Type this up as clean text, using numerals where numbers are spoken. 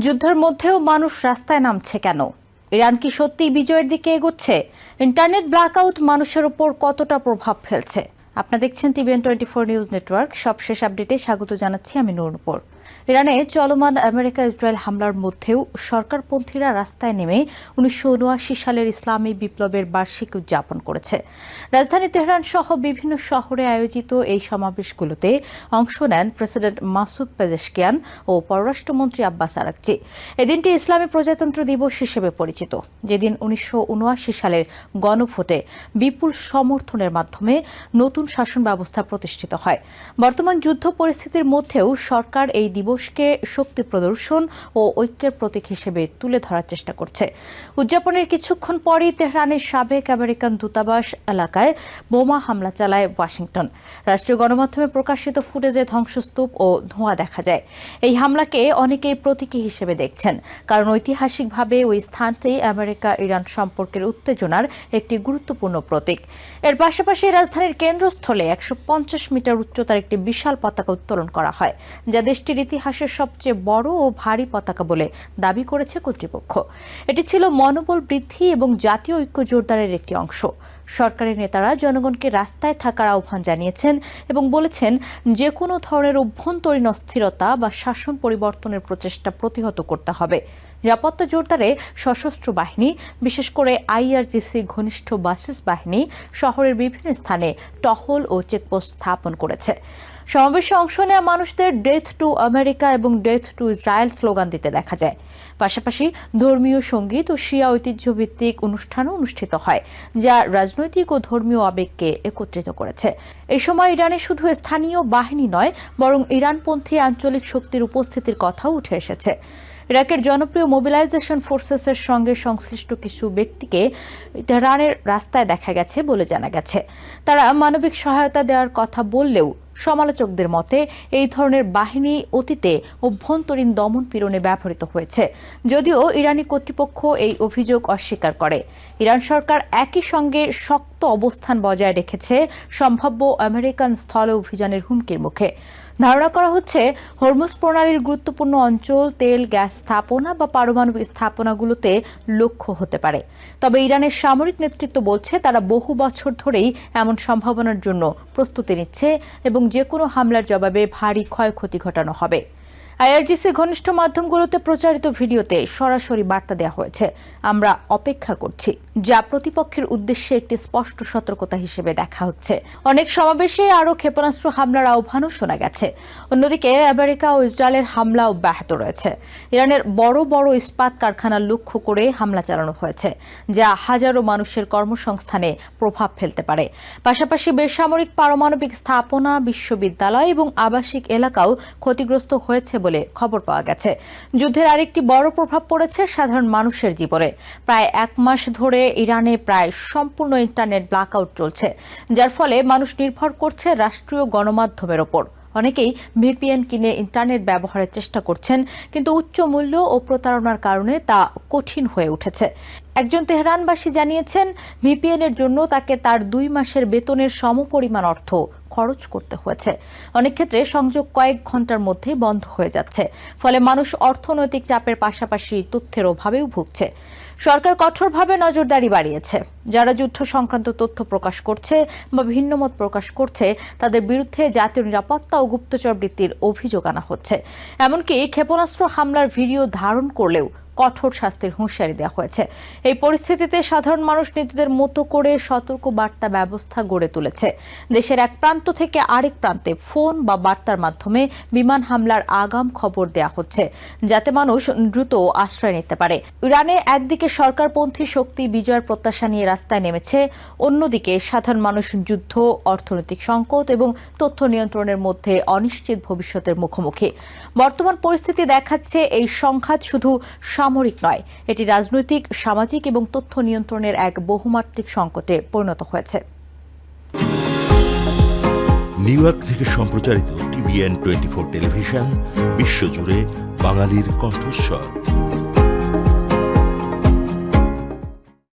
যুদ্ধের মধ্যেও মানুষ রাস্তায় নামছে কেন? ইরান কি সত্যিই বিজয়ের দিকে এগোচ্ছে? ইন্টারনেট ব্ল্যাকআউট মানুষের উপর কতটা প্রভাব ফেলছে? আপনারা দেখছেন টিভিএন 24 নিউজ নেটওয়ার্ক। সবশেষ আপডেটে স্বাগত জানাচ্ছি আমি নূর। ইরানে চলমান আমেরিকা ইসরায়েল হামলার মধ্যেও সরকারপন্থীরা রাস্তায় নেমে 1979 সালের ইসলামী বিপ্লবের বার্ষিকী উদযাপন করেছে। রাজধানী তেহরান সহ বিভিন্ন শহরে আয়োজিত এই সমাবেশগুলোতে অংশ নেন প্রেসিডেন্ট মাসুদ পেজেশকিয়ান ও পররাষ্ট্রমন্ত্রী আব্বাস আরাকচি। এদিনটি ইসলামী প্রজাতন্ত্র দিবস হিসেবে পরিচিত, যেদিন 1979 সালের গণভোটে বিপুল সমর্থনের মাধ্যমে নতুন শাসন ব্যবস্থা প্রতিষ্ঠিত হয়। বর্তমান যুদ্ধ পরিস্থিতির মধ্যেও সরকার এই দিবসকে শক্তি প্রদর্শন ও ঐক্যের প্রতীক হিসেবে তুলে ধরার চেষ্টা করছে। উদযাপনের কিছুক্ষণ পরই তেহরানের সাবেক আমেরিকান দূতাবাস এলাকায় বোমা হামলা চালায় ওয়াশিংটন। রাষ্ট্রীয় গণমাধ্যমে প্রকাশিত ফুটেজে ধ্বংসস্তূপ ও ধোঁয়া দেখা যায়। এই হামলাকে অনেকেই প্রতীকী হিসেবে দেখছেন, কারণ ঐতিহাসিকভাবে ওই স্থানটি আমেরিকা ইরান সম্পর্কের উত্তেজনার একটি গুরুত্বপূর্ণ প্রতীক। এর পাশাপাশি রাজধানীর কেন্দ্রস্থলে 150 মিটার উচ্চতার একটি বিশাল পতাকা উত্তোলন করা হয়, যা দেশটির ইতিহাসের সবচেয়ে বড় ও ভারী পতাকা বলে দাবি করেছে কর্তৃপক্ষ। এটি ছিল মনোবল বৃদ্ধি এবং জাতীয় ঐক্য জোরদারের একটি অংশ। সরকারের নেতারা জনগণকে রাস্তায় থাকার আহ্বান জানিয়েছেন এবং বলেছেন, যে কোনো ধরনের অভ্যন্তরীণ অস্থিরতা বা শাসন পরিবর্তনের প্রচেষ্টা প্রতিহত করতে হবে। নিরাপত্তা জোরদারে সশস্ত্র বাহিনী, বিশেষ করে আইআরজিসি ঘনিষ্ঠ বাসিস বাহিনী শহরের বিভিন্ন স্থানে টহল ও চেকপোস্ট স্থাপন করেছে। সমাবেশে অংশ নেওয়া মানুষদের ডেথ টু আমেরিকা এবং ডেথ টু ইসরায়েল স্লোগান দিতে দেখা যায়। পাশাপাশি ধর্মীয় সঙ্গীত ও শিয়া ঐতিহ্যভিত্তিক অনুষ্ঠানও অনুষ্ঠিত হয়, যা রাজনৈতিক ও ধর্মীয় আবেগকে একত্রিত করেছে। এই সময় ইরানে শুধু স্থানীয় বাহিনী নয়, বরং ইরানপন্থী আঞ্চলিক শক্তির উপস্থিতির কথাও উঠে এসেছে। ইরাকের জনপ্রিয় মোবিলাইজেশন ফোর্সেসের সঙ্গে সংশ্লিষ্ট কিছু ব্যক্তিকে তেহরানের রাস্তায় দেখা গেছে বলে জানা গেছে। তারা মানবিক সহায়তা দেওয়ার কথা বললেও সমালোচকদের মতে এই ধরনের বাহিনী অতীতে অভ্যন্তরীণ দমন পীড়নে ব্যবহৃত হয়েছে, যদিও ইরানি কর্তৃপক্ষ এই অভিযোগ অস্বীকার করে। ইরান সরকার একই সঙ্গে শক্ত অবস্থান বজায় রেখেছে সম্ভাব্য আমেরিকান স্থল অভিযানের হুমকির মুখে। ধারণা করা হচ্ছে, হরমুজ প্রণালীর গুরুত্বপূর্ণ অঞ্চল, তেল, গ্যাস স্থাপনা বা পারমাণবিক স্থাপনাগুলোতে লক্ষ্য হতে পারে। তবে ইরানের সামরিক নেতৃত্ব বলছে, তারা বহু বছর ধরেই এমন সম্ভাবনার জন্য প্রস্তুতি নিচ্ছে এবং যে কোনো হামলার জবাবে ভারী ক্ষয়ক্ষতি ঘটানো হবে। আইআরজিসি ঘনিষ্ঠ মাধ্যমগুলোতে প্রচারিত ভিডিওতে সরাসরি বার্তা দেওয়া হয়েছে, আমরা অপেক্ষা করছি, যা প্রতিপক্ষের উদ্দেশ্যে একটি স্পষ্ট সতর্কতা হিসেবে দেখা হচ্ছে। অনেক সমাবেশে আরও ক্ষেপণাস্ত্র হামলার আহ্বানও শোনা গেছে। অন্যদিকে আমেরিকা ও ইসরায়েলের হামলা অব্যাহত রয়েছে। ইরানের বড় বড় ইস্পাত কারখানা লক্ষ্য করে হামলা চালানো হয়েছে, যা হাজারো মানুষের কর্মসংস্থানে প্রভাব ফেলতে পারে। পাশাপাশি বেসামরিক পারমাণবিক স্থাপনা, বিশ্ববিদ্যালয় এবং আবাসিক এলাকাও ক্ষতিগ্রস্ত হয়েছে বলে খবর পাওয়া গেছে। যুদ্ধের আরেকটি বড় প্রভাব পড়েছে সাধারণ মানুষের জীবনে। প্রায় 1 মাস ধরে ইরানে প্রায় সম্পূর্ণ ইন্টারনেট ব্ল্যাকআউট চলছে, যার ফলে মানুষ নির্ভর করছে রাষ্ট্রীয় গণমাধ্যমের ওপর। অনেকেই ভিপিএন কিনে ইন্টারনেট ব্যবহারের চেষ্টা করছেন, কিন্তু উচ্চ মূল্য ও প্রতারণার কারণে তা কঠিন হয়ে উঠেছে। একজন তেহরানবাসী জানিয়েছেন, ভিপিএনের জন্য তাকে তার 2 মাসের বেতনের সমপরিমাণ অর্থ খরচ করতে হয়েছে। অনেক ক্ষেত্রে সংযোগ কয়েক ঘন্টার মধ্যে বন্ধ হয়ে যাচ্ছে, ফলে মানুষ অর্থনৈতিক চাপের পাশাপাশি তথ্যের অভাবেও ভুগছে। সরকার কঠোরভাবে নজরদারি বাড়িয়েছে। যারা যুদ্ধ সংক্রান্ত তথ্য প্রকাশ করছে বা ভিন্নমত প্রকাশ করছে, তাদের বিরুদ্ধে জাতীয় নিরাপত্তা ও গুপ্তচর বৃত্তির অভিযোগ আনা হচ্ছে। এমনকি ক্ষেপণাস্ত্র হামলার ভিডিও ধারণ করলেও কঠোর শাস্তির হুঁশিয়ারি দেওয়া হয়েছে। এই পরিস্থিতিতে সাধারণ মানুষ নিজেদের মতো করে সতর্ক বার্তা ব্যবস্থা গড়ে তুলেছে। দেশের এক প্রান্ত থেকে আরেক প্রান্তে ফোন বা বার্তার মাধ্যমে বিমান হামলার আগাম খবর দেওয়া হচ্ছে, যাতে মানুষ দ্রুত আশ্রয় নিতে পারে। ইরানে একদিকে সরকারপন্থী শক্তি বিজয়ের প্রত্যাশা নিয়ে রাস্তায় নেমেছে, অন্যদিকে সাধারণ মানুষ যুদ্ধ, অর্থনৈতিক সংকট এবং তথ্য নিয়ন্ত্রণের মধ্যে অনিশ্চিত ভবিষ্যতের মুখোমুখি। বর্তমান পরিস্থিতি দেখাচ্ছে, এই সংঘাত শুধু সামরিক নয়, এটি রাজনৈতিক, সামাজিক এবং তথ্য নিয়ন্ত্রণের এক বহুমাত্রিক সংকটে পরিণত হয়েছে। নিউ ইয়র্ক থেকে সম্প্রচারিত টিভিএন 24 টেলিভিশন বিশ্বজুড়ে বাঙালির কণ্ঠস্বর।